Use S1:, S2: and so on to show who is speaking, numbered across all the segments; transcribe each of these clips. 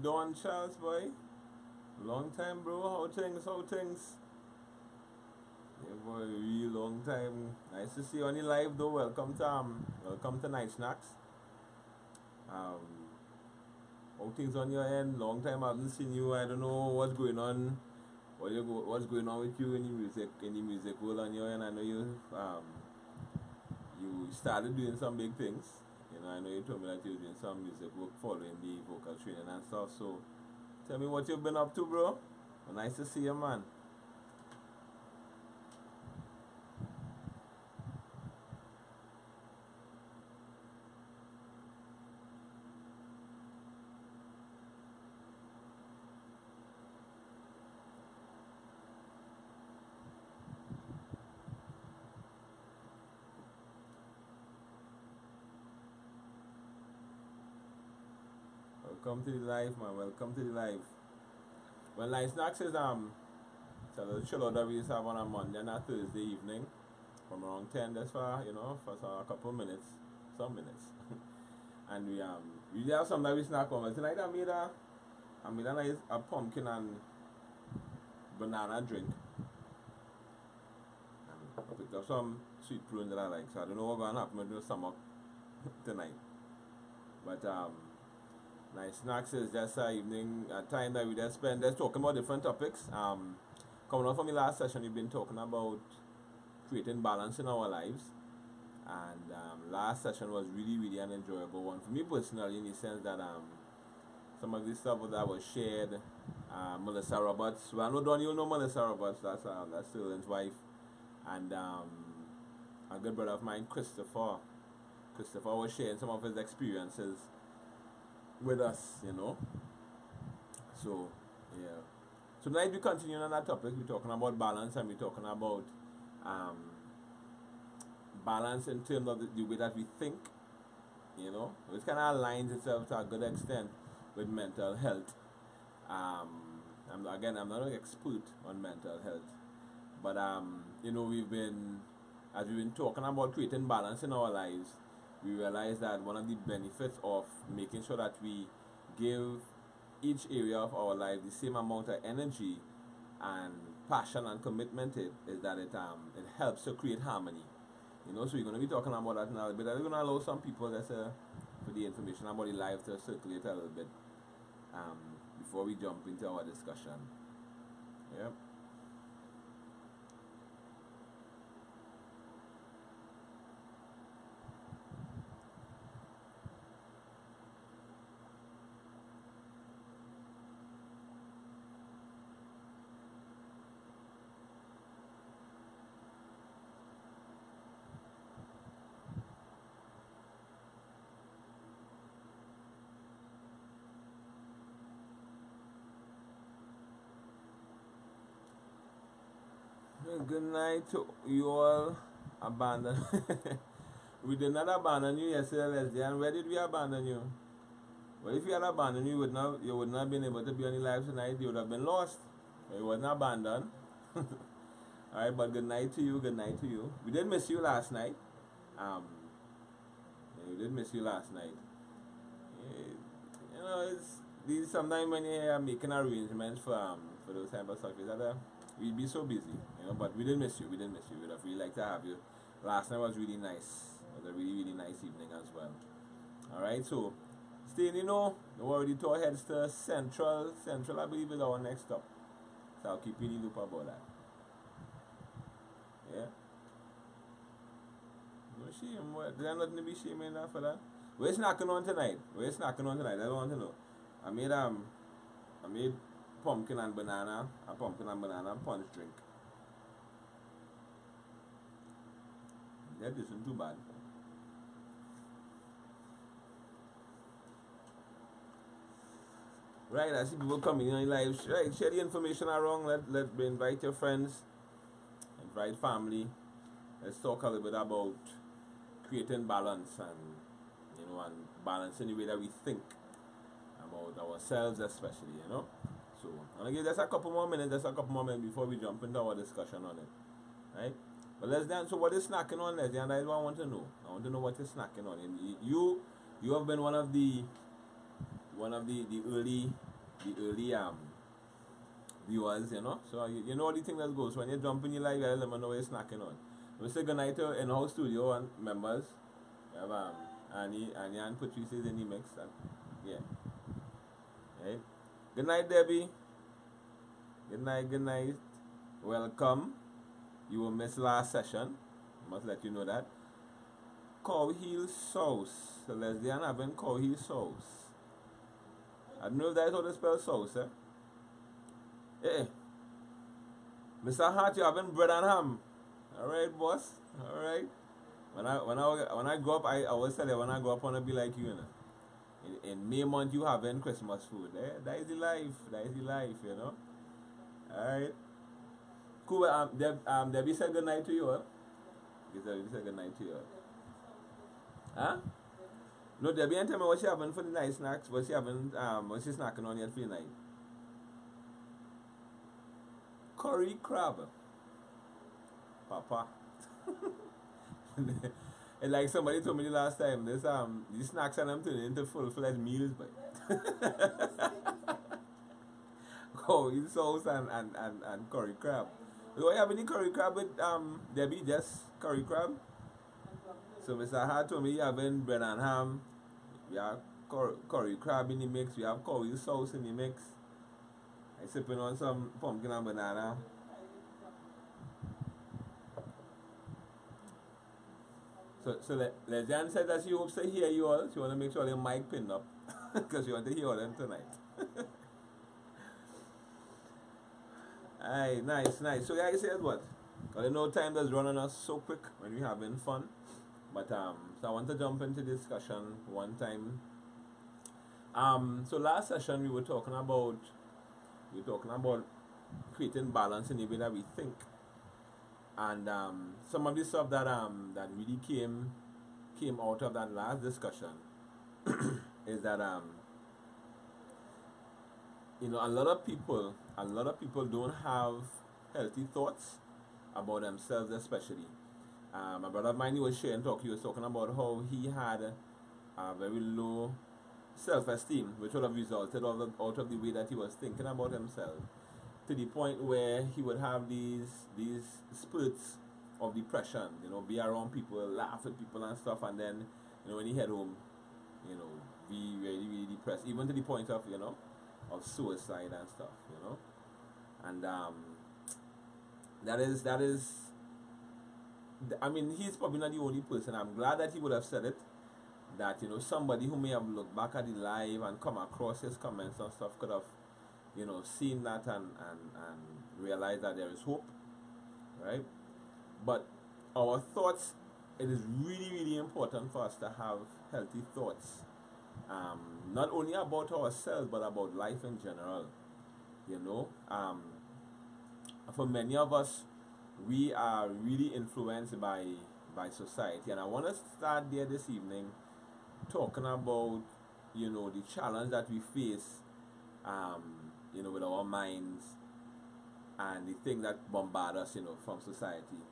S1: Don Charles, boy. Long time, bro. How things? How things? Yeah, boy, real long time. Nice to see you on the live, though. Welcome to Night Snacks. Um, how things on your end? Long time I haven't seen you. I don't know what's going on. What's going on with you in the music world on your end? I know you started doing some big things. You know, I know you told me that you were doing some music work following the vocal training and stuff. So, tell me what you've been up to, bro. Well, nice to see you, man. Welcome to the live, man. Welcome to the live. Well, Nice Snacks is it's a little chill out that we used to have on a Monday and a Thursday evening from around 10 that's for a couple of minutes, some minutes. And we usually have some that we snack on. But tonight I made a nice a pumpkin and banana drink. And I picked up some sweet prunes that I like. So I don't know what's gonna happen with the stomach tonight. But Nice Snacks is just a evening a time that we just spend just talking about different topics. Coming on from the last session, we've been talking about creating balance in our lives, and last session was really an enjoyable one for me personally, in the sense that some of the stuff that was shared. Melissa Roberts, well, I know Don, you know Melissa Roberts. That's Sterling's wife, and a good brother of mine, Christopher. Christopher was sharing some of his experiences with us, you know. So, yeah. So tonight we continue on that topic. We're talking about balance, and we're talking about um, balance in terms of the way that we think, you know. It kind of aligns itself to a good extent with mental health. I'm not an expert on mental health, but you know, as we've been talking about creating balance in our lives, we realize that one of the benefits of making sure that we give each area of our life the same amount of energy and passion and commitment is that it helps to create harmony. You know, so we're going to be talking about that now a little bit. I'm going to allow some people for the information about the life to circulate a little bit before we jump into our discussion. Yep. Good night to you all. Abandon. We did not abandon you yesterday, Leslie. And where did we abandon you? Well, if you had abandoned you would not have been able to be on the live tonight. You would have been lost. You wasn't abandoned. Alright, but good night to you. Good night to you. We did miss you last night. Um, yeah, we did miss you last night. Yeah, you know, it's these sometimes when you're making arrangements for those type of stuff, is that we'd be so busy, you know. But we didn't miss you. We didn't miss you. We'd have really liked to have you. Last night was really nice. It was a really nice evening as well. All right, so staying, you know, we already told our heads to Central. Central, I believe, is our next stop. So I'll keep you in the loop about that. Yeah. No shame. What? There's nothing to be shaming enough for that. We're snacking on tonight. We're snacking on tonight. I don't want to know. I made I made a pumpkin and banana punch drink. That isn't too bad. Right, I see people coming in live. Right, share the information around. Let invite your friends, invite family. Let's talk a little bit about creating balance, and you know, and balancing the way that we think about ourselves, especially, you know. So I'm gonna give just a couple more minutes, before we jump into our discussion on it, right? But let's dance. So what is snacking on, Leslie? And that's what I want to know. I want to know what you're snacking on. And you have been one of the one of the early viewers, you know. So you know the thing that goes when you jump in your live, you let them know what you're snacking on. We say good night to in-house studio and members. We have Annie and Patrice is in the mix. And, yeah. Right. Good night, Debbie. Good night, good night. Welcome. You will miss last session. I must let you know that. Cow heel sauce. So Leslie having cow heel sauce. I don't know if that's how to spell sauce, eh? Hey, Mr. Hart, you having bread and ham? All right, boss. All right. When I grow up, I always tell you when I grow up, I wanna be like you, you know. In May month, you having Christmas food. Eh? That is the life. That is the life, you know. All right. Cool. Debbie said good night to you. Huh? Debbie said good night to you. Huh? No, Debbie, ain't tell me what she having for the night snacks. What she having? What she snacking on yet for the night? Curry crab. Papa. And like somebody told me the last time, this these snacks and I'm turning into full-fledged meals, but oh, it's sauce and curry crab. Do I have any curry crab with Debbie? Just curry crab. So Mr. Hart told me you having bread and ham. We have curry crab in the mix. We have curry sauce in the mix. I sipping on some pumpkin and banana. So Lejan said that she hopes to hear you all. She want to make sure your mic pinned up because she want to hear them tonight. Aye, nice. So guys, said what? Because I know time does run on us so quick when we having fun. But so I want to jump into discussion one time. So last session we were talking about creating balance in the way that we think. And some of the stuff that really came out of that last discussion is that you know, a lot of people don't have healthy thoughts about themselves, especially. My brother of mine, he was talking about how he had a very low self-esteem, which would have resulted out of the way that he was thinking about himself, to the point where he would have these spurts of depression, you know, be around people, laugh at people and stuff, and then, you know, when he head home, you know, be really, really depressed, even to the point of, you know, of suicide and stuff, you know. And that is I mean, he's probably not the only person. I'm glad that he would have said it, that, you know, somebody who may have looked back at the live and come across his comments and stuff could have, you know, seen that and realized that there is hope, right? But our thoughts, it is really, really important for us to have healthy thoughts, not only about ourselves but about life in general, you know. For many of us, we are really influenced by society, and I want to start there this evening talking about, you know, the challenge that we face, you know, with our minds and the thing that bombard us, you know, from society.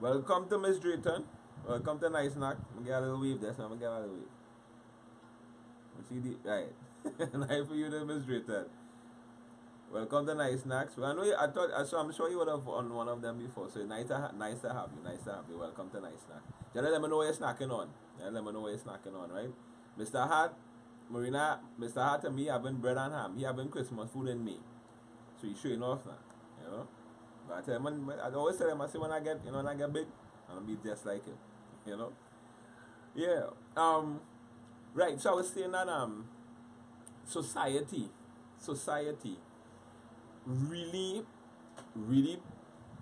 S1: Welcome to Miss Drayton. Welcome to Nice Snack. I'm gonna get a little wave there, so I'm gonna get a little wave. See the right. Nice for you to Miss Drayton. Welcome to Nice Snacks. Well, I'm sure you would have on one of them before. So nice to have you. Welcome to Nice Snack. Just let them know what you're snacking on. Let them know what you're snacking on, right? Mr. Hart, Marina, Mr. Hart and me having bread and ham. He having Christmas food in May. So he's showing off now, you know. But I tell him, I always tell him, I say when I get big, I'm gonna be just like him, you know. Yeah. Right. So I was saying that society really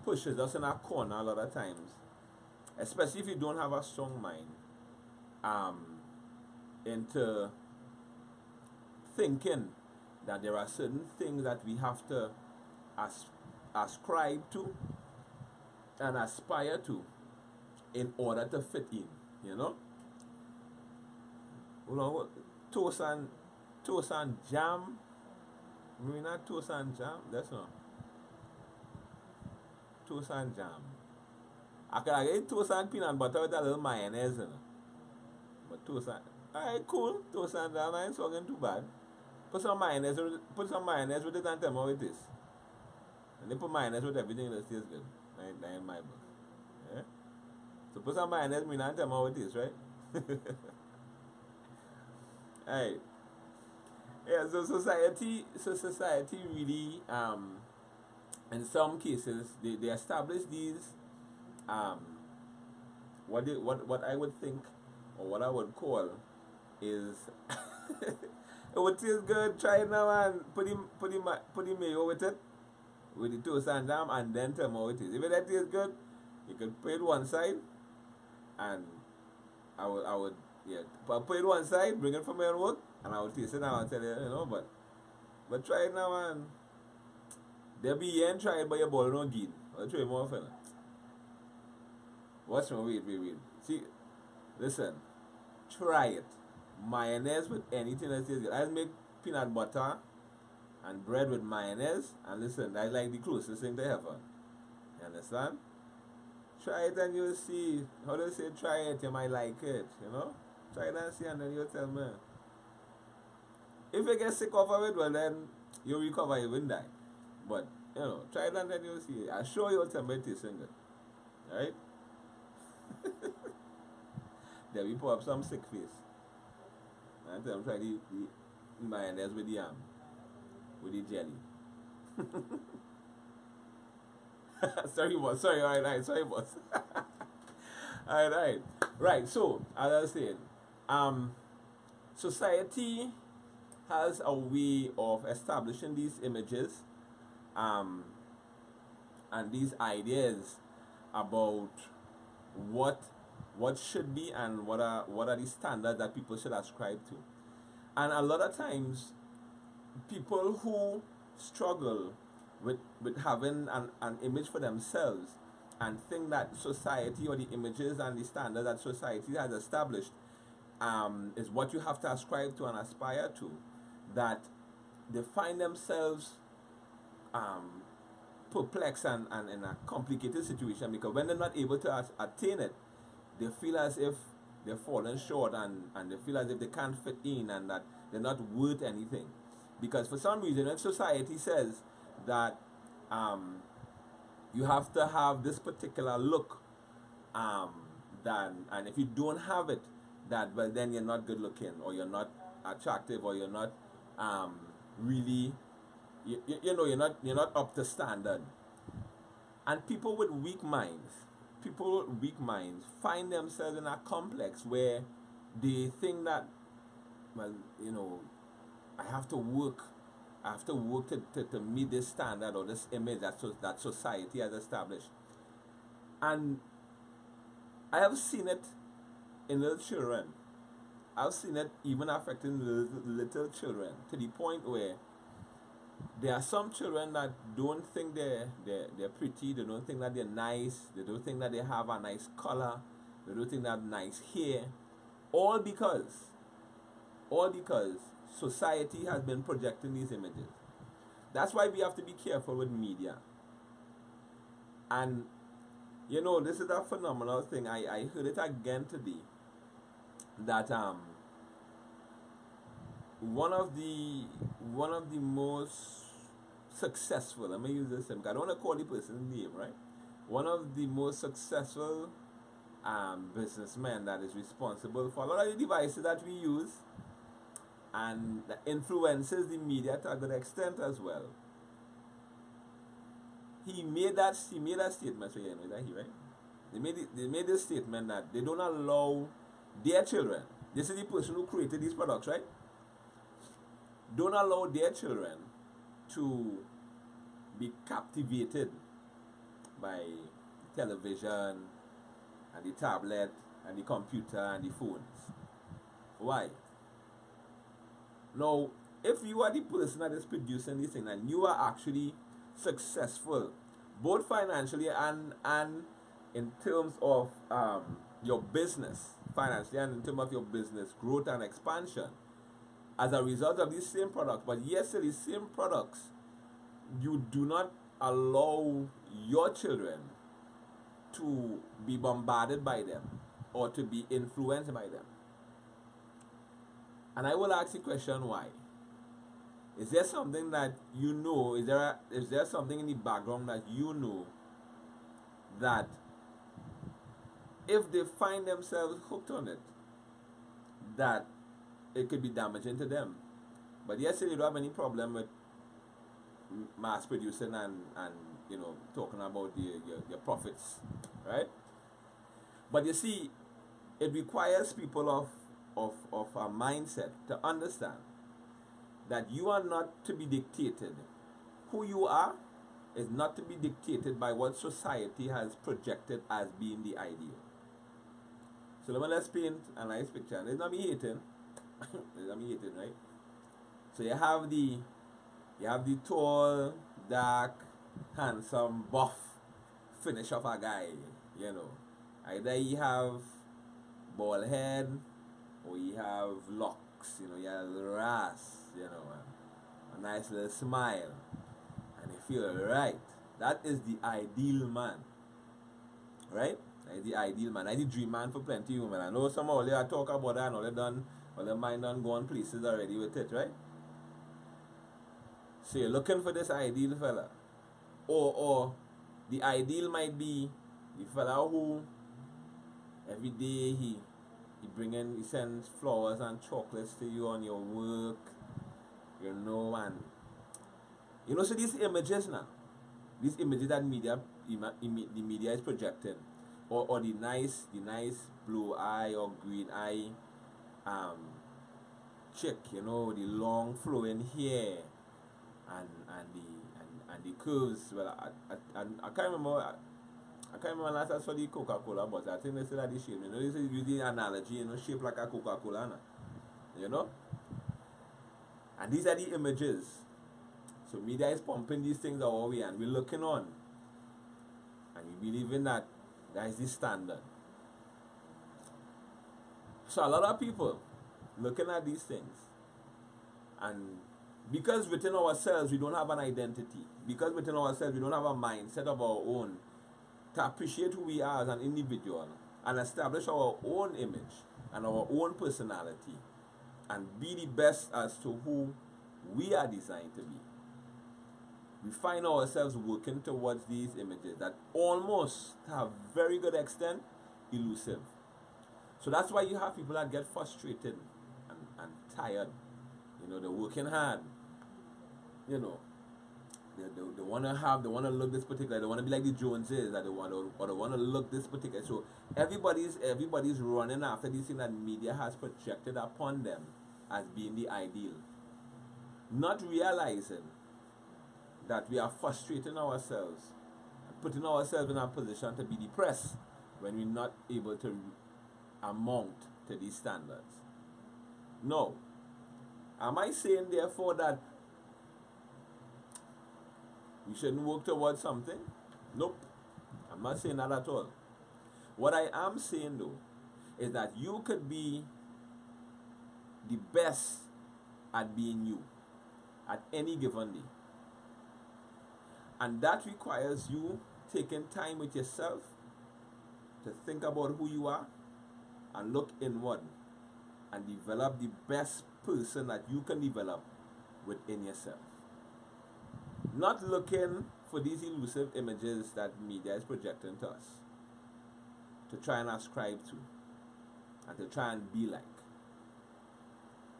S1: pushes us in a corner a lot of times, especially if you don't have a strong mind, into thinking that there are certain things that we have to ascribe to and aspire to in order to fit in, you know. You know, toast and jam. Maybe not toast and jam. That's not toast and jam. I can get toast and peanut butter with a little mayonnaise in it. But toast and Alright, cool. Toast and jam, I ain't talking too bad. Put some mayonnaise with it and tell me how it is. And they put mayonnaise with everything that tastes good. That ain't my book. Yeah? So put some mayonnaise with it and tell me how it is, right? Alright. Yeah, so society really, in some cases, they establish these, um, what I would think, or what I would call, is it would taste good. Try it now and put the mayo with it, with the toast and jam, and then tell me how it is. If it tastes good, you can put it one side, and I would yeah, put it one side, bring it from your work, and I will taste it now and tell you, but try it now and there be yen try it, but your ball no gain. I'll try more fella. Watch me, wait. See, listen, try it. Mayonnaise with anything that tastes good. I make peanut butter and bread with mayonnaise, and listen, that's like the closest thing to heaven. You understand? Try it and you'll see. How do you say try it? You might like it, Try it and see, and then you'll tell me. If you get sick off of it, well then you'll recover, you won't die. But, try it and then you'll see. I'm sure you'll tell me it tastes good. Right? Then we put up some sick face. And tell them try the mayonnaise with the jelly. Sorry, boss. Sorry, alright, sorry, boss. Alright. Right, so, as I was saying, society has a way of establishing these images and these ideas about what should be and what are the standards that people should ascribe to. And a lot of times, people who struggle with having an image for themselves and think that society or the images and the standards that society has established is what you have to ascribe to and aspire to, that they find themselves perplexed and in a complicated situation, because when they're not able to attain it, they feel as if they're falling short and they feel as if they can't fit in and that they're not worth anything. Because for some reason, if society says that you have to have this particular look, and if you don't have it, that well then you're not good looking, or you're not attractive, or you're not really you're not up to standard. And people with weak minds find themselves in a complex where they think that, well, I have to work to meet this standard or this image that society has established. And I have seen it in little children. I've seen it even affecting little children, to the point where there are some children that don't think they're pretty, they don't think that they're nice, they don't think that they have a nice color, they don't think they have nice hair, all because society has been projecting these images. That's why we have to be careful with media. And this is a phenomenal thing. I heard it again today, that one of the most successful, let me use this term, I don't want to call the person's name, right? One of the most successful businessmen that is responsible for a lot of the devices that we use and that influences the media to a good extent as well. He made that statement, so you know that he, right? They made this statement that they don't allow their children, this is the person who created these products, right? Don't allow their children to be captivated by television and the tablet and the computer and the phones. Why? Now, if you are the person that is producing this thing and you are actually successful, both financially and in terms of your business, financially and in terms of your business growth and expansion, as a result of these same products, but yes, these same products, you do not allow your children to be bombarded by them or to be influenced by them. And I will ask the question why. Is there something that you know? Is there something in the background that you know that if they find themselves hooked on it, that it could be damaging to them? But yes, you don't have any problem with mass producing and talking about your profits, right? But you see, it requires people of a mindset to understand that you are not to be dictated. Who you are is not to be dictated by what society has projected as being the ideal. So let's paint a nice picture. And it's not me hating. It's not me hating, right? So you have the tall, dark, handsome, buff finish of a guy, Either he have bald head or he have locks, he has ras, a nice little smile, and he feel right. That is the ideal man, right? That is the ideal man. That is the dream man for plenty of women. I know some of you are talk about that and all their mind done gone places already with it, right? So you're looking for this ideal fella. Or the ideal might be the fella who every day he sends flowers and chocolates to you on your work, and so these images now, these images that the media is projecting, or the nice blue eye or green eye chick, the long flowing hair and the curves. Well, I can't remember. I can't remember last I saw the Coca-Cola, but I think they said that the shape. This is using analogy, shape like a Coca-Cola, And these are the images. So media is pumping these things our way, and we're looking on, and we believe in that is the standard. So a lot of people looking at these things, and because within ourselves we don't have an identity, because within ourselves we don't have a mindset of our own to appreciate who we are as an individual and establish our own image and our own personality and be the best as to who we are designed to be. We find ourselves working towards these images that almost, to a very good extent, elusive. So that's why you have people that get frustrated and tired. They're working hard. They want to look this particular. They want to be like the Joneses, or they want to look this particular. So everybody's running after this thing that media has projected upon them as being the ideal, not realizing that we are frustrating ourselves and putting ourselves in a position to be depressed when we're not able to amount to these standards. No. Am I saying therefore that we shouldn't work towards something? Nope. I'm not saying that at all. What I am saying though is that you could be the best at being you at any given day. And that requires you taking time with yourself to think about who you are and look inward and develop the best person that you can develop within yourself. Not looking for these elusive images that media is projecting to us to try and ascribe to and to try and be like.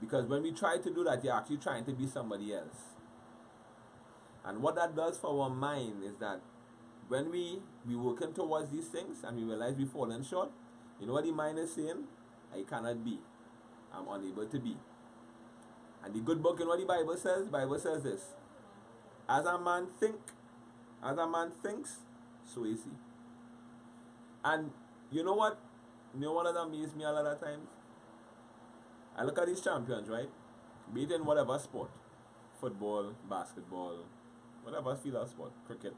S1: Because when we try to do that, you're actually trying to be somebody else. And what that does for our mind is that when we working towards these things and we realize we're falling short, you know what the mind is saying? I cannot be. I'm unable to be. And the good book, you know what the Bible says? The Bible says this: as a man thinks, so is he. And you know what? You know what has amazed me a lot of times? I look at these champions, right? Be it in whatever sport. Football, basketball, whatever field of sport, cricket.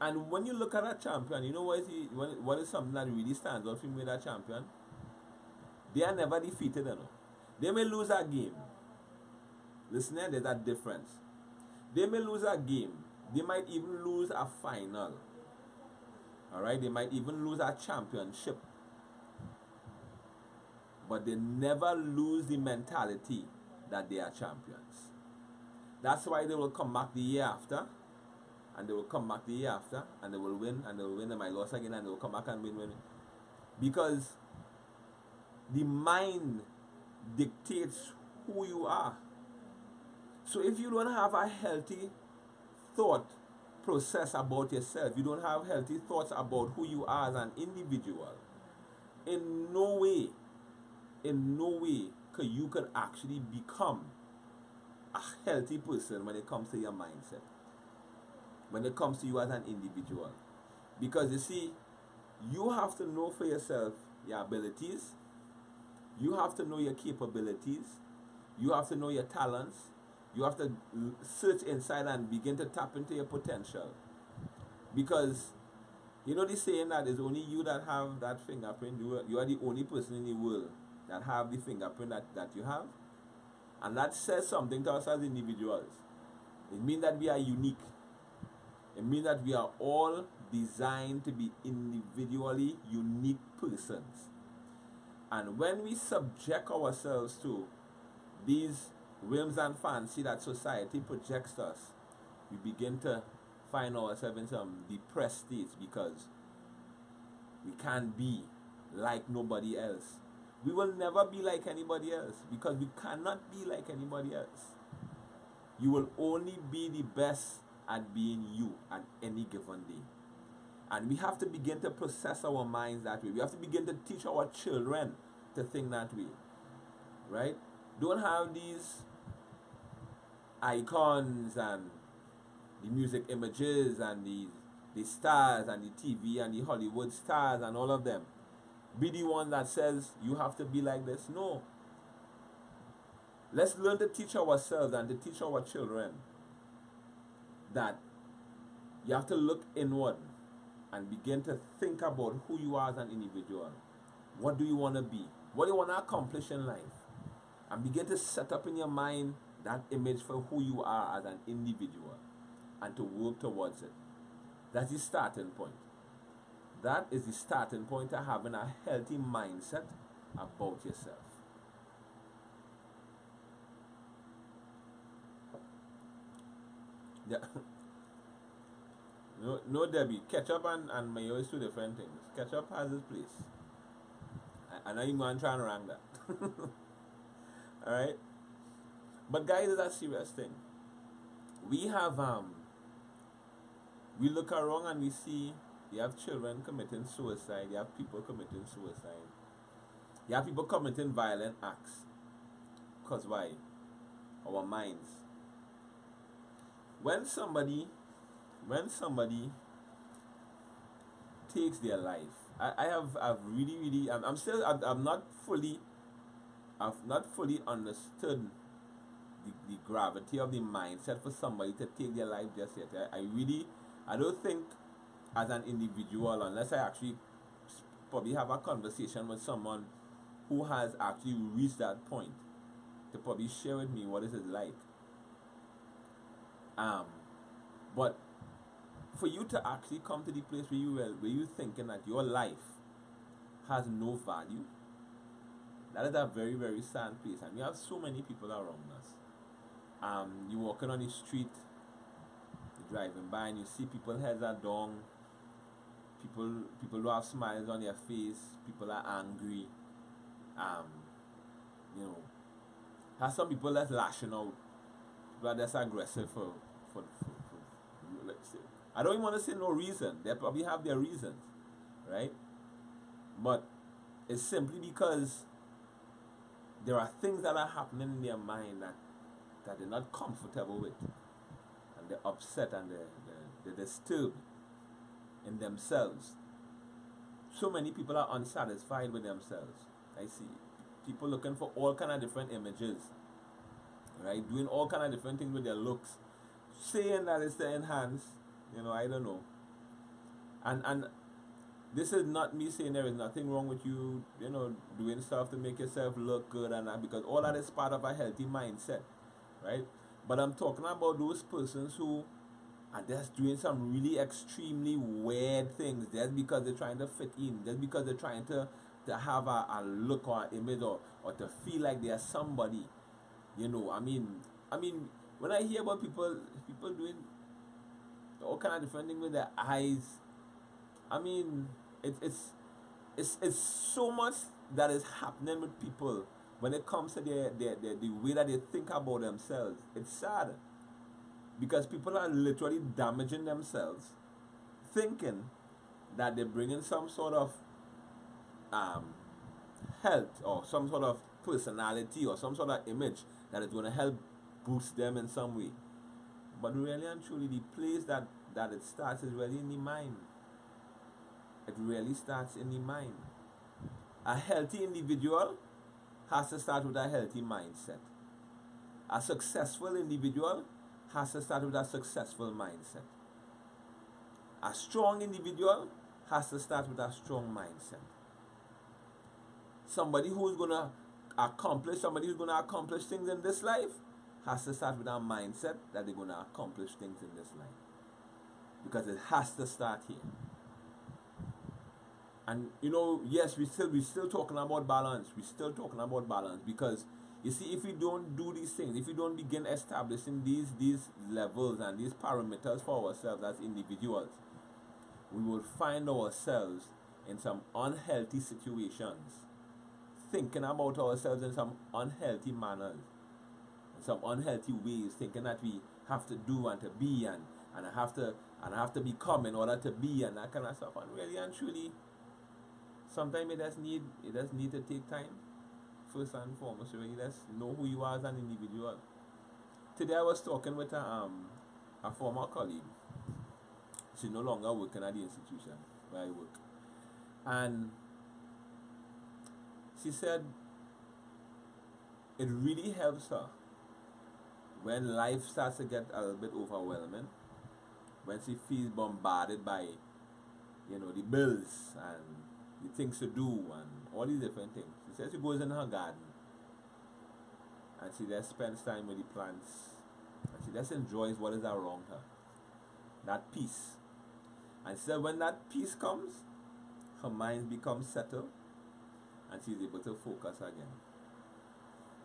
S1: And when you look at a champion, you know what is something that really stands out for me with that champion? They are never defeated, They may lose a game. Listen, there's that difference. They may lose a game. They might even lose a final. Alright? They might even lose a championship. but they never lose the mentality that they are champions. That's why they will come back the year after, and they will come back the year after, and they will win, and they will win, and might lose again, and they will come back and win. Because the mind dictates who you are. So if you don't have a healthy thought process about yourself, you don't have healthy thoughts about who you are as an individual, in no way could you could actually become a healthy person when it comes to your mindset, when it comes to you as an individual. Because you see, you have to know for yourself your abilities, you have to know your capabilities, you have to know your talents, you have to search inside and begin to tap into your potential. Because you know the saying that it's only you that have that fingerprint. You are the only person in the world that have the fingerprint that you have. And that says something to us as individuals. It means that we are unique. It means that we are all designed to be individually unique persons. And when we subject ourselves to these whims and fancy that society projects us, we begin to find ourselves in some depressed states because we can't be like nobody else. We will never be like anybody else because we cannot be like anybody else. You will only be the best at being you at any given day. And we have to begin to process our minds that way. We have to begin to teach our children to think that way. Right? Don't have these icons and the music images and the stars and the TV and the Hollywood stars and all of them be the one that says you have to be like this. No. Let's learn to teach ourselves and to teach our children that you have to look inward and begin to think about who you are as an individual. What do you want to be? What do you want to accomplish in life? And begin to set up in your mind that image for who you are as an individual and to work towards it. That's the starting point. That is the starting point to having a healthy mindset about yourself. Yeah. No, Debbie. Ketchup and mayo is two different things. Ketchup has its place. I know you're going to try and rank that. Alright? But guys, it's a serious thing. We have, we look around and we see you have children committing suicide, you have people committing suicide, you have people committing violent acts. Because why? Our minds. When somebody takes their life, I've really I've not fully understood the gravity of the mindset for somebody to take their life just yet. I don't think as an individual, unless I actually probably have a conversation with someone who has actually reached that point, to probably share with me what is it like. But for you to actually come to the place where you're thinking that your life has no value, that is a very, very sad place. And we have so many people around us. You're walking on the street, you're driving by, and you see people's heads are down. People who have smiles on their face. People are angry. Have some people that's lashing out. People that's aggressive for let's say. I don't even want to say no reason. They probably have their reasons, right? But it's simply because there are things that are happening in their mind that they're not comfortable with, and they're upset and they're disturbed in themselves. So many people are unsatisfied with themselves. I see people looking for all kind of different images, right? Doing all kind of different things with their looks, saying that it's to enhance, I don't know. And this is not me saying there is nothing wrong with you, doing stuff to make yourself look good and that, because all that is part of a healthy mindset, right? But I'm talking about those persons who are just doing some really extremely weird things just because they're trying to fit in, just because they're trying to to have a look or an image, or to feel like they are somebody. You know, I mean, when I hear about people doing all kind of different things with their eyes, I mean, it's so much that is happening with people when it comes to the way that they think about themselves. It's sad because people are literally damaging themselves, thinking that they're bringing some sort of um, health or some sort of personality or some sort of image that is going to help boost them in some way. But really and truly, the place that it starts is really in the mind. It really starts in the mind. A healthy individual has to start with a healthy mindset. A successful individual has to start with a successful mindset. A strong individual has to start with a strong mindset. Somebody who's going to accomplish things in this life has to start with a mindset that they're going to accomplish things in this life. Because it has to start here. And you know, yes, we still talking about balance. We're still talking about balance because you see, if we don't do these things, if we don't begin establishing these levels and these parameters for ourselves as individuals, we will find ourselves in some unhealthy situations, thinking about ourselves in some unhealthy manners, in some unhealthy ways, thinking that we have to do and to be and I have to become in order to be and that kind of stuff. And really and truly, sometimes it does need to take time, first and foremost. So you just know who you are as an individual. Today I was talking with a former colleague. She's no longer working at the institution where I work. And she said it really helps her when life starts to get a little bit overwhelming, when she feels bombarded by, you know, the bills and the things to do and all these different things. She says she goes in her garden and she just spends time with the plants and she just enjoys what is around her. That peace. And she said when that peace comes, her mind becomes settled and she's able to focus again.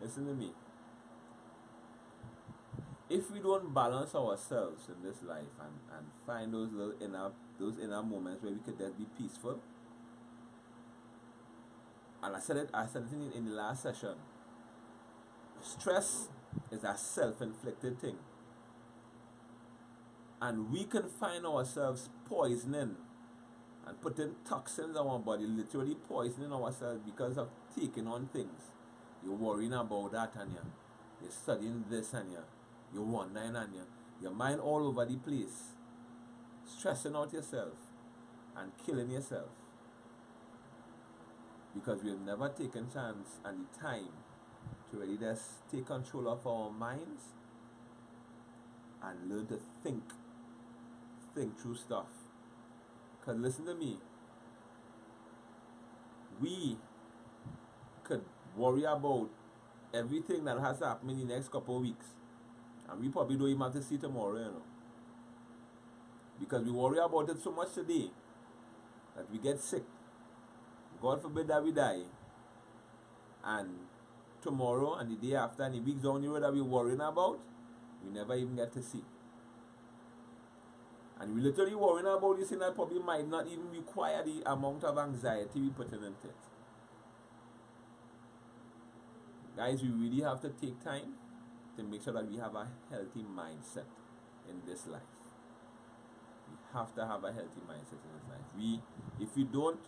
S1: Listen to me. If we don't balance ourselves in this life and find those inner moments where we could just be peaceful, and I said it in the last session, stress is a self-inflicted thing. And we can find ourselves poisoning and putting toxins on our body, literally poisoning ourselves because of taking on things. You're worrying about that and you're studying this and you're wondering and your mind all over the place, stressing out yourself and killing yourself. Because we've never taken chance and the time to really just take control of our minds and learn to think through stuff. Because listen to me, we could worry about everything that has to happen in the next couple of weeks, and we probably don't even have to see tomorrow, you know, because we worry about it so much today that we get sick. God forbid that we die, and tomorrow and the day after and the weeks down the road that we're worrying about, we never even get to see. And we literally worrying about this thing that probably might not even require the amount of anxiety we put into it. Guys, we really have to take time to make sure that we have a healthy mindset in this life. We have to have a healthy mindset in this life. If we don't,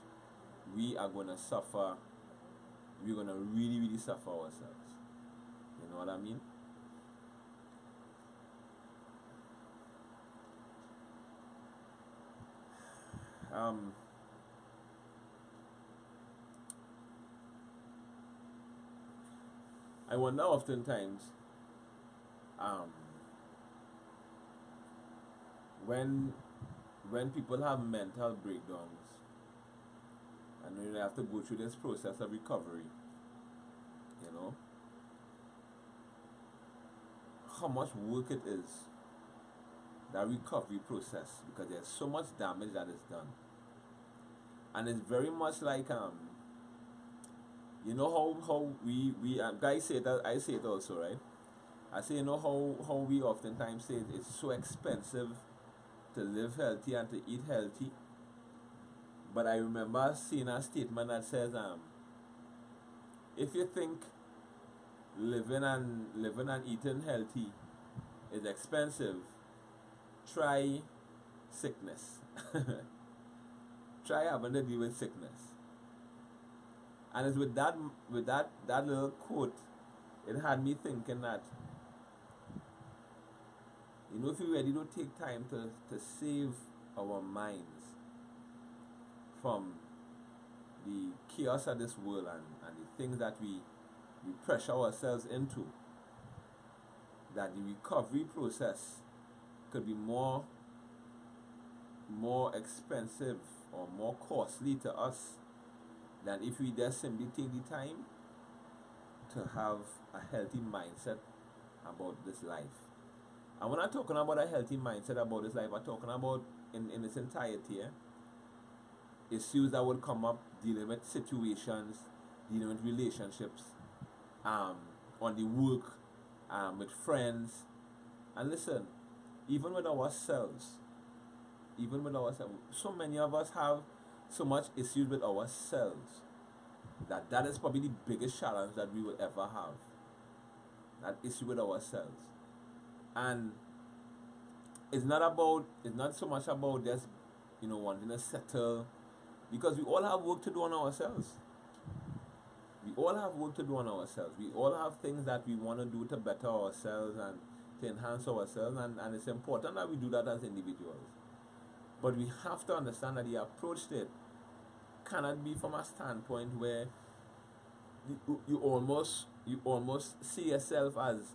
S1: we are going to suffer. We're going to really, really suffer ourselves. You know what I mean? I wonder oftentimes when people have mental breakdowns and when they have to go through this process of recovery, you know, how much work it is, that recovery process, because there's so much damage that is done. And it's very much like You know how we guys say that, I say it also, right? I say, you know how we oftentimes say it's so expensive to live healthy and to eat healthy. But I remember seeing a statement that says, if you think living and eating healthy is expensive, try sickness. Try having to deal with sickness. And it's with that little quote, it had me thinking that, if we really don't take time to save our minds from the chaos of this world and the things that we pressure ourselves into, that the recovery process could be more expensive or more costly to us than if we just simply take the time to have a healthy mindset about this life. And when I'm talking about a healthy mindset about this life, I'm talking about in its entirety, issues that would come up dealing with situations, dealing with relationships, on the work, with friends. And listen, even with ourselves, so many of us have so much issues with ourselves that is probably the biggest challenge that we will ever have. That issue with ourselves. And it's not so much about just wanting to settle, because we all have work to do on ourselves. We all have work to do on ourselves. We all have things that we want to do to better ourselves and to enhance ourselves, and it's important that we do that as individuals. But we have to understand that the approach to it cannot be from a standpoint where you almost see yourself as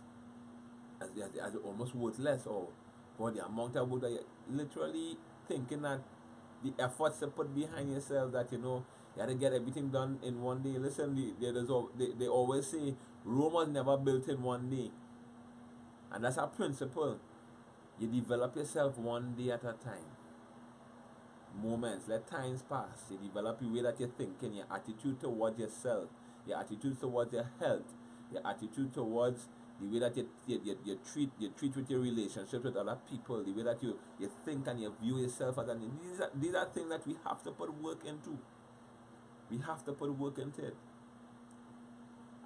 S1: almost worthless, or for the amount of work that you're literally thinking that the efforts to put behind yourself, that you got to get everything done in one day. Listen, they always say Rome was never built in one day, and that's a principle. You develop yourself one day at a time. Moments, let times pass. You develop the way that you're thinking, your attitude towards yourself, your attitude towards your health, your attitude towards the way that you treat with your relationship with other people, the way that you think and you view yourself as these are things that we have to put work into. We have to put work into it.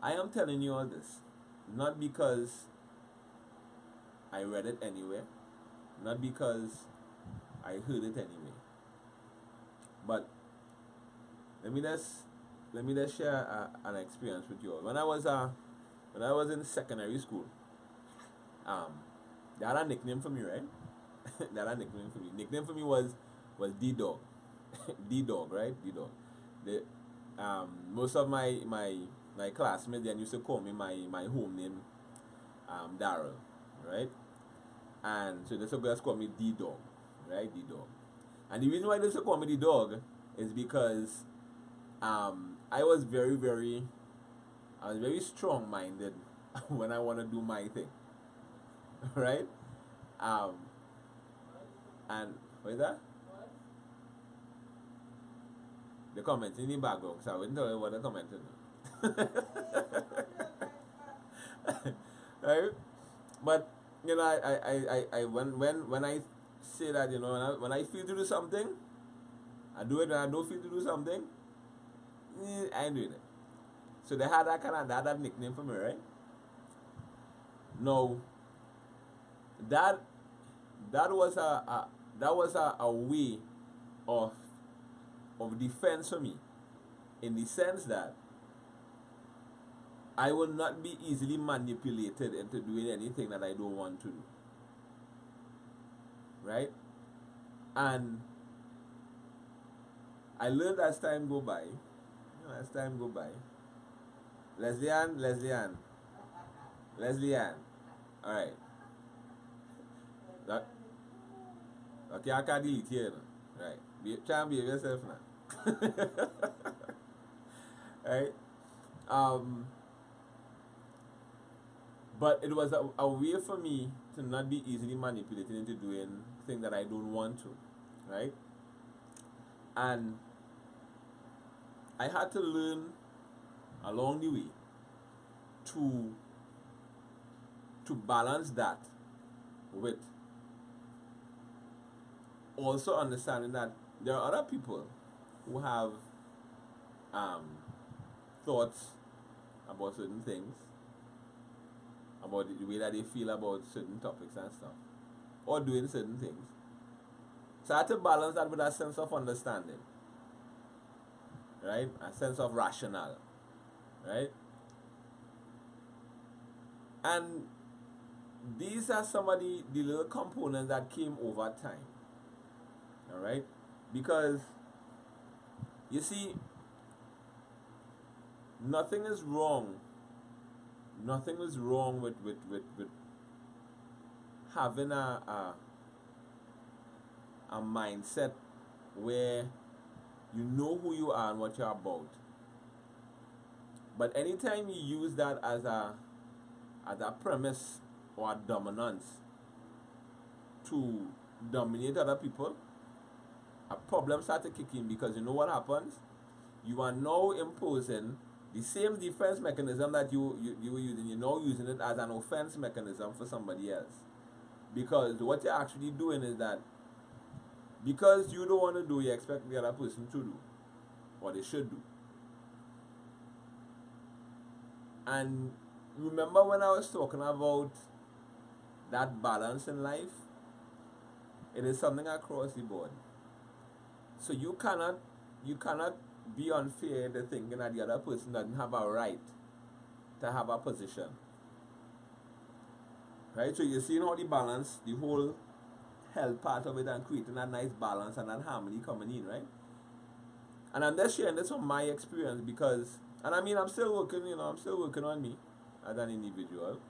S1: I am telling you all this not because I read it anywhere, not because I heard it anyway, but let me just share an experience with you all. When I was in secondary school, they had a nickname for me, right? They had a nickname for me. Nickname for me was D-Dog. D-Dog, right? D-Dog. Most of my classmates then used to call me my home name, Daryl, right? And so they used to just call me D-Dog, right? D-Dog. And the reason why they used to call me D-Dog is because I was very strong-minded when I want to do my thing, right? And what is that? The comments in the background, so I wouldn't tell you what the comments is. Right? But I when I say that, when I feel to do something, I do it. When I don't feel to do something, I ain't doing it. So they had that nickname for me, right? No, that was a way of defense for me, in the sense that I will not be easily manipulated into doing anything that I don't want to do, right? And I learned as time go by. Leslie Ann. All right. Okay, I can't delete here. Right. Try and behave yourself now. Right. But it was a way for me to not be easily manipulated into doing things that I don't want to, right? And I had to learn along the way to balance that with also understanding that there are other people who have thoughts about certain things, about the way that they feel about certain topics and stuff, or doing certain things. So I had to balance that with a sense of understanding, right? A sense of rationale, right? And these are some of the little components that came over time, all right? Because, you see, nothing is wrong with having a mindset where you know who you are and what you're about. But anytime you use that as a premise or a dominance to dominate other people, a problem starts to kick in, because you know what happens? You are now imposing the same defense mechanism that you were using. You're now using it as an offense mechanism for somebody else. Because what you're actually doing is that because you don't want to do, you expect the other person to do what they should do. And remember when I was talking about that balance in life? It is something across the board. So you cannot be unfair to thinking that the other person doesn't have a right to have a position. Right? So you're seeing how the balance, the whole health part of it, and creating that nice balance and that harmony coming in, right? And I'm just sharing this from my experience, because, and I mean, I'm still working on me as an individual.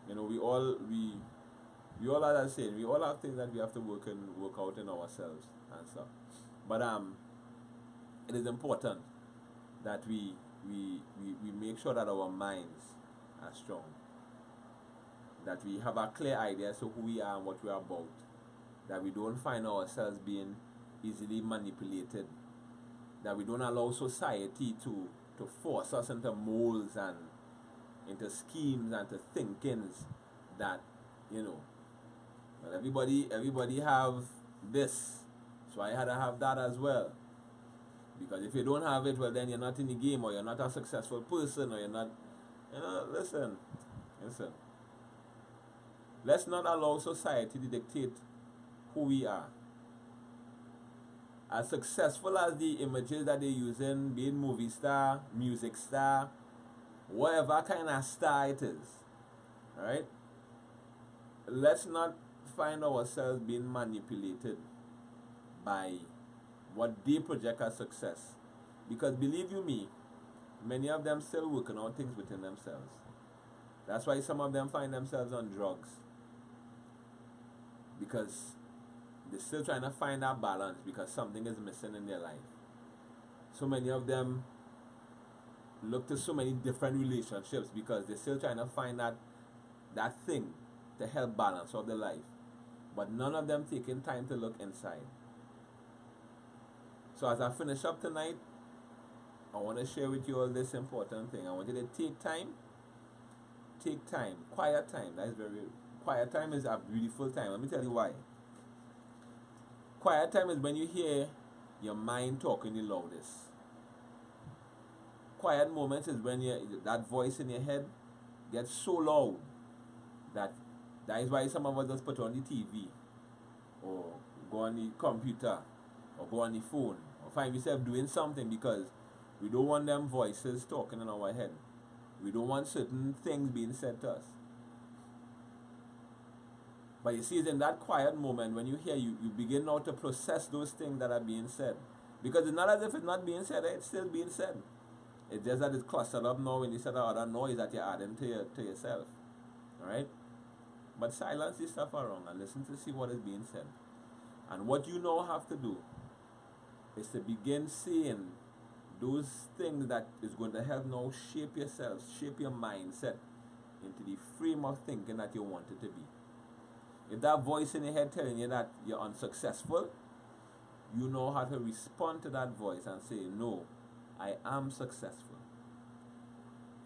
S1: We all, as I said, we all have things that we have to work out in ourselves and stuff. But it is important that we make sure that our minds are strong, that we have a clear idea as to who we are and what we are about, that we don't find ourselves being easily manipulated, that we don't allow society to force us into molds and into schemes and to thinkings that, well, everybody have this, so I had to have that as well. Because if you don't have it, well, then you're not in the game, or you're not a successful person, or you're not, listen. Let's not allow society to dictate who we are. As successful as the images that they're using, being movie star, music star, whatever kind of star it is, right? Let's not find ourselves being manipulated by what they project as success. Because believe you me, many of them still working out things within themselves. That's why some of them find themselves on drugs. Because they're still trying to find that balance, because something is missing in their life. So many of them look to so many different relationships, because they're still trying to find that thing to help balance out their life. But none of them taking time to look inside. So as I finish up tonight, I want to share with you all this important thing. I want you to take time. Quiet time. Quiet time is a beautiful time. Let me tell you why. Quiet time is when you hear your mind talking the loudest. Quiet moments is when that voice in your head gets so loud that is why some of us just put on the TV, or go on the computer, or go on the phone, or find yourself doing something, because we don't want them voices talking in our head. We don't want certain things being said to us. But you see, it's in that quiet moment when you hear, you begin now to process those things that are being said. Because it's not as if it's not being said, it's still being said. It's just that it's clustered up now in instead of other noise that you're adding to yourself. Alright? But silence this stuff around and listen to see what is being said. And what you now have to do is to begin saying those things that is going to help now shape yourself, shape your mindset into the frame of thinking that you want it to be. If that voice in your head telling you that you're unsuccessful, you know how to respond to that voice and say, no, I am successful.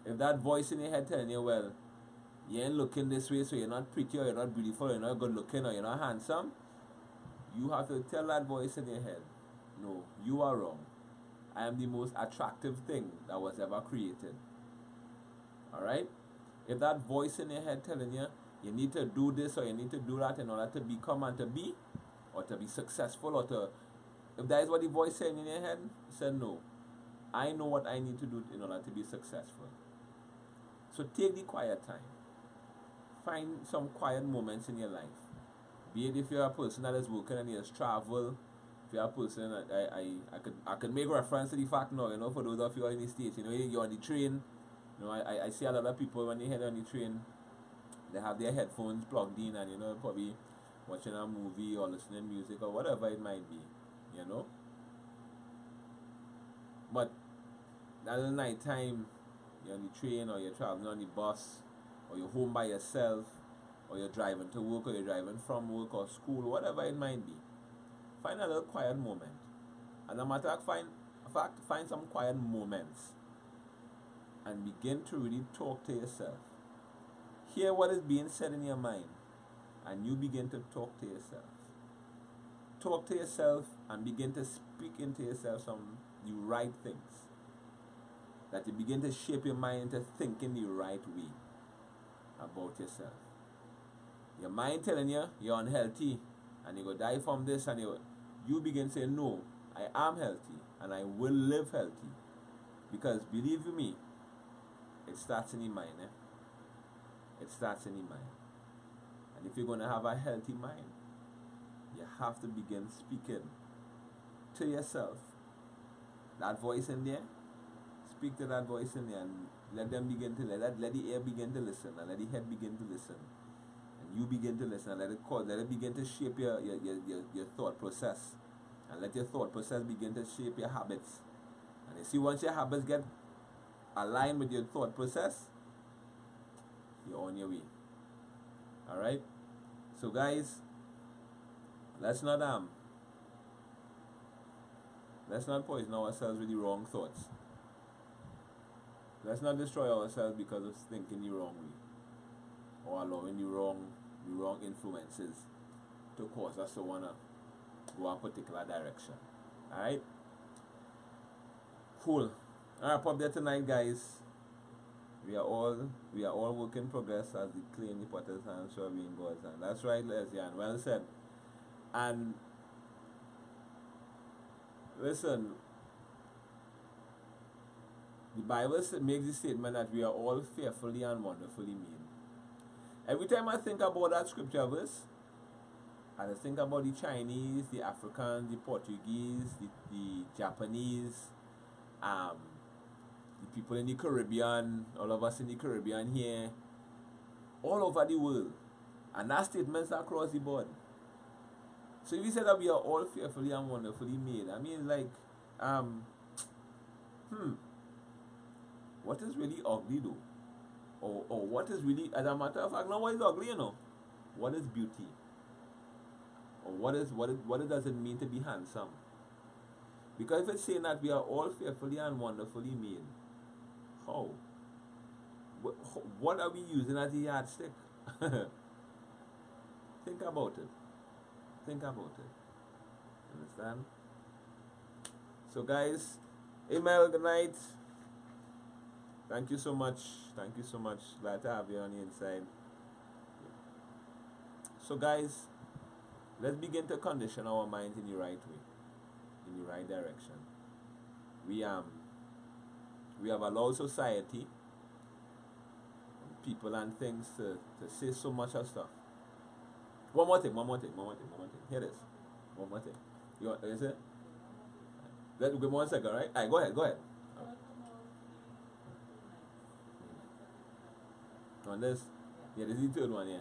S1: If that voice in your head telling you, well, you ain't looking this way, so you're not pretty, or you're not beautiful, or you're not good looking, or you're not handsome, you have to tell that voice in your head, no, you are wrong. I am the most attractive thing that was ever created. Alright? If that voice in your head telling you, you need to do this or you need to do that in order to become and to be, or to be successful, or to, if that is what the voice saying in your head, say no. I know what I need to do in order to be successful. So take the quiet time. Find some quiet moments in your life. Be it if you're a person that is working and you just travel. If you're a person, I could make reference to the fact now, for those of you who are in the States, you're on the train. I see a lot of people when they head on the train, they have their headphones plugged in and, probably watching a movie or listening to music or whatever it might be, But that is night time, you're on the train or you're traveling on the bus or you're home by yourself or you're driving to work or you're driving from work or school, whatever it might be. Find a little quiet moment. And no matter of fact, find some quiet moments and begin to really talk to yourself. Hear what is being said in your mind and you begin to talk to yourself. Talk to yourself and begin to speak into yourself the right things. That you begin to shape your mind into thinking the right way about yourself. Your mind telling you you're unhealthy and you're going to die from this, and you begin to say, no, I am healthy and I will live healthy. Because believe you me, it starts in the mind. It starts in the mind. And if you're going to have a healthy mind, you have to begin speaking to yourself. That voice in there, speak to that voice in there and let them begin to let the ear begin to listen and let the head begin to listen. And you begin to listen and let it begin to shape your thought process. And let your thought process begin to shape your habits. And you see, once your habits get aligned with your thought process, you're on your way. Alright? So guys, let's not poison ourselves with the wrong thoughts. Let's not destroy ourselves because of thinking the wrong way or allowing the wrong influences to cause us to want to go a particular direction. Alright? Cool. Alright, up there tonight, guys. We are all work in progress, as the clay in the potter's hand shall be in God's hand. That's right, Leslie, well said. And listen, the Bible makes the statement that we are all fearfully and wonderfully made. Every time I think about that scripture verse, and I think about the Chinese, the Africans, the Portuguese, the Japanese, the people in the Caribbean, all of us in the Caribbean here, all over the world, and that statement's across the board. So if you say that we are all fearfully and wonderfully made, I mean, like, what is really ugly though? Or what is really, as a matter of fact, not what is ugly, what is beauty? Or what does it mean to be handsome? Because if it's saying that we are all fearfully and wonderfully made, how? What are we using as a yardstick? Think about it. Think about it. Understand? So guys, Emil, good night. Thank you so much. Thank you so much. Glad to have you on the inside. So guys, let's begin to condition our minds in the right way, in the right direction. We have allowed society, people and things to say so much of stuff. One more thing. Here it is. One more thing. You see? Let's give me 1 second, right? Alright, go ahead. On this? Yeah, this is the third one, yeah.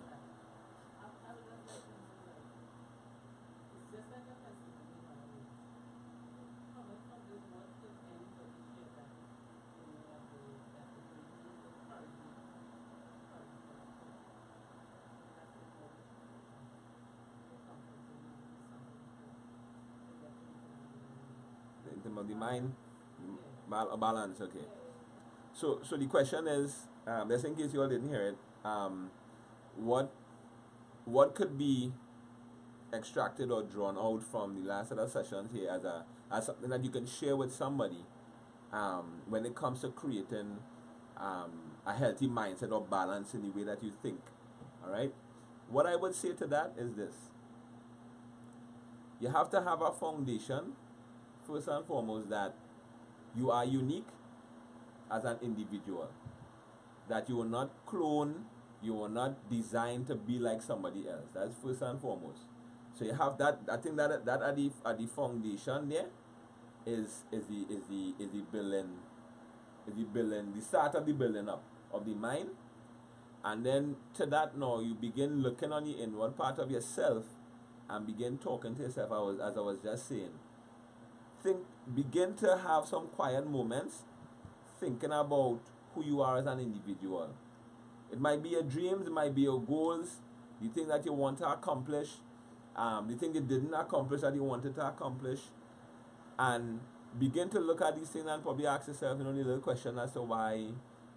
S1: In terms of the mind, balance, okay. So the question is, just in case you all didn't hear it, what could be extracted or drawn out from the last set of sessions here as something that you can share with somebody when it comes to creating a healthy mindset or balance in the way that you think. All right. What I would say to that is this: you have to have a foundation, first and foremost, that you are unique as an individual, that you are not clone, you are not designed to be like somebody else. That's first and foremost. So you have that. I think that at the foundation there is the building, the start of the building up of the mind. And then to that now you begin looking on the inward part of yourself and begin talking to yourself, as I was just saying. Begin to have some quiet moments thinking about who you are as an individual. It might be your dreams, it might be your goals, the thing that you want to accomplish, the thing you didn't accomplish that you wanted to accomplish, and begin to look at these things and probably ask yourself, the little question as to why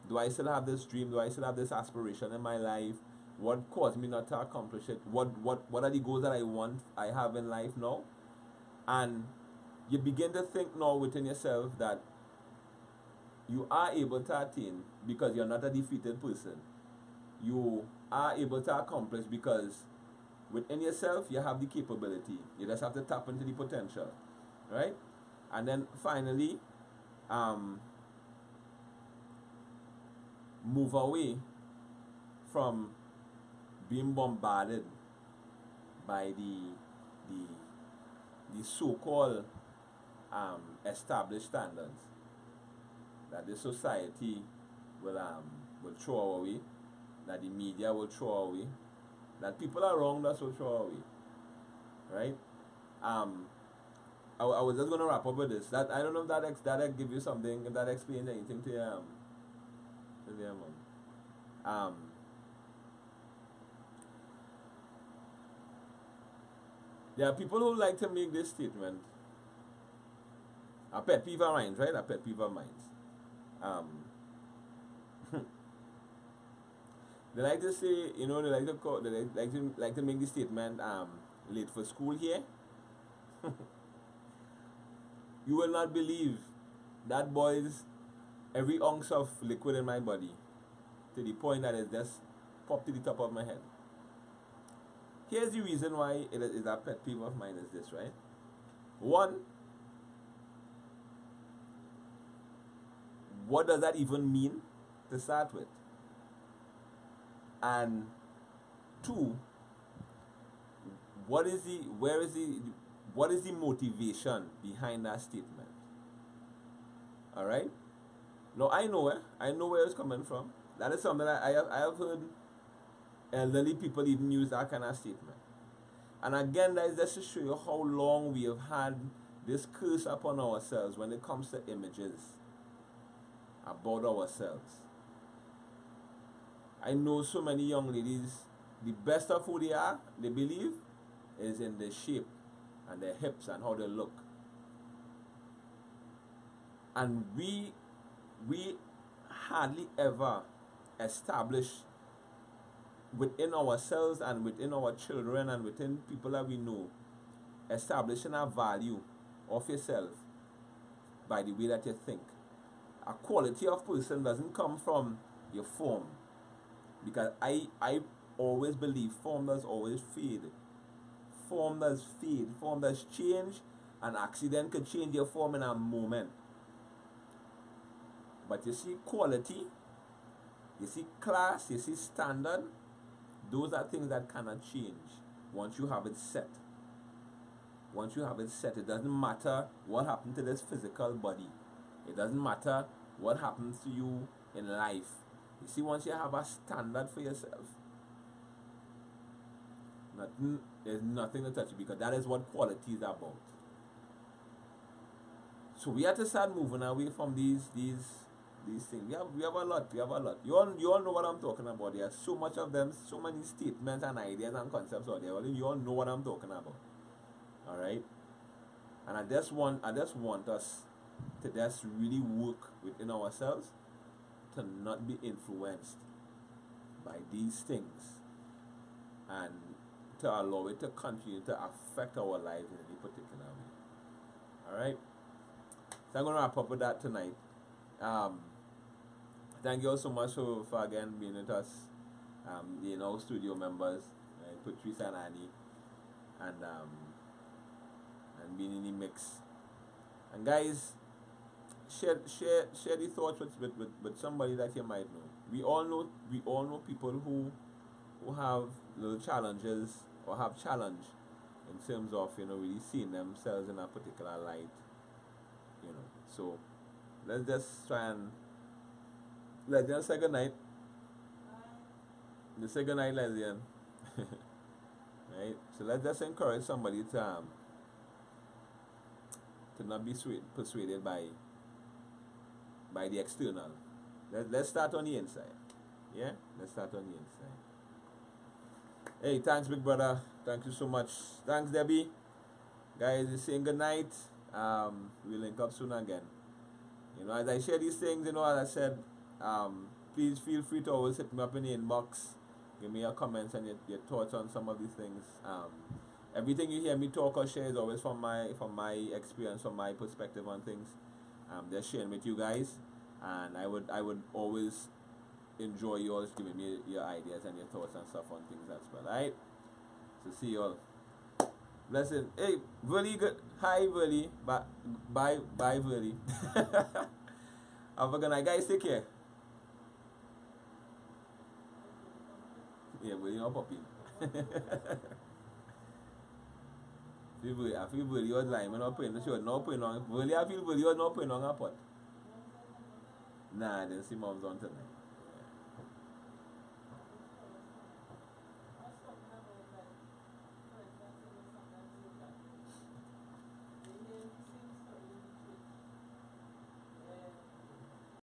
S1: do I still have this dream? Do I still have this aspiration in my life? What caused me not to accomplish it? What are the goals that I have in life now? And you begin to think now within yourself that you are able to attain because you're not a defeated person. You are able to accomplish because within yourself you have the capability. You just have to tap into the potential, right? And then finally, move away from being bombarded by the so-called established standards that the society will throw our way, that the media will throw our way, that people around us will throw our way, right? I was just going to wrap up with this. That I don't know if that give you something, if that explains anything to you. There are people who like to make this statement. A pet peeve of mine, right? A pet peeve of mine. They like to say, they like to make the statement, late for school here. You will not believe that boils every ounce of liquid in my body to the point that it just popped to the top of my head. Here's the reason why it is a pet peeve of mine is this, right? One, what does that even mean to start with? And two, what is the motivation behind that statement? All right. Now I know where it's coming from. That is something that I have heard elderly people even use that kind of statement. And again, that is just to show you how long we have had this curse upon ourselves when it comes to images about ourselves. I know so many young ladies, the best of who they are, they believe, is in their shape and their hips and how they look. And we hardly ever establish within ourselves and within our children and within people that we know, establishing a value of yourself by the way that you think. A quality of person doesn't come from your form, because I always believe form does always fade. Form does fade, form does change. An accident could change your form in a moment. But you see quality, you see class, you see standard, those are things that cannot change once you have it set. Once you have it set, it doesn't matter what happened to this physical body. It doesn't matter what happens to you in life. You see, once you have a standard for yourself, there's nothing to touch, because that is what quality is about. So we have to start moving away from these things. We have a lot. You all know what I'm talking about. There are so much of them, so many statements and ideas and concepts out there. You all know what I'm talking about. Alright? And I just want us to just really work within ourselves to not be influenced by these things and to allow it to continue to affect our lives in any particular way. Alright? So I'm going to wrap up with that tonight. Thank you all so much for again being with us. Studio members, Patrice and Annie, and being in the mix. And guys, share the thoughts with somebody that you might know. We all know people who have little challenges or have challenge in terms of really seeing themselves in a particular light. So let's just say good night. Let's say good night, lesbian. Right? So let's just encourage somebody to not be persuaded by the external. Let's start on the inside. Yeah? Let's start on the inside. Hey, thanks, big brother. Thank you so much. Thanks, Debbie. Guys, we're saying good night. We'll link up soon again. As I share these things, as I said, please feel free to always hit me up in the inbox. Give me your comments and your thoughts on some of these things. Everything you hear me talk or share is always from my experience, from my perspective on things. Just sharing with you guys, and I would always enjoy you always giving me your ideas and your thoughts and stuff on things as well. Alright? So see you all. Blessing. Hey, Verly, good. Hi, Verly. Bye, Verly. Have a good night, guys. Take care. Yeah, but you're not popping. I feel Verly was lying. I'm not putting the show. Not putting on. Verly, I feel Verly was not putting on a pot. Nah, I didn't see mom's on tonight.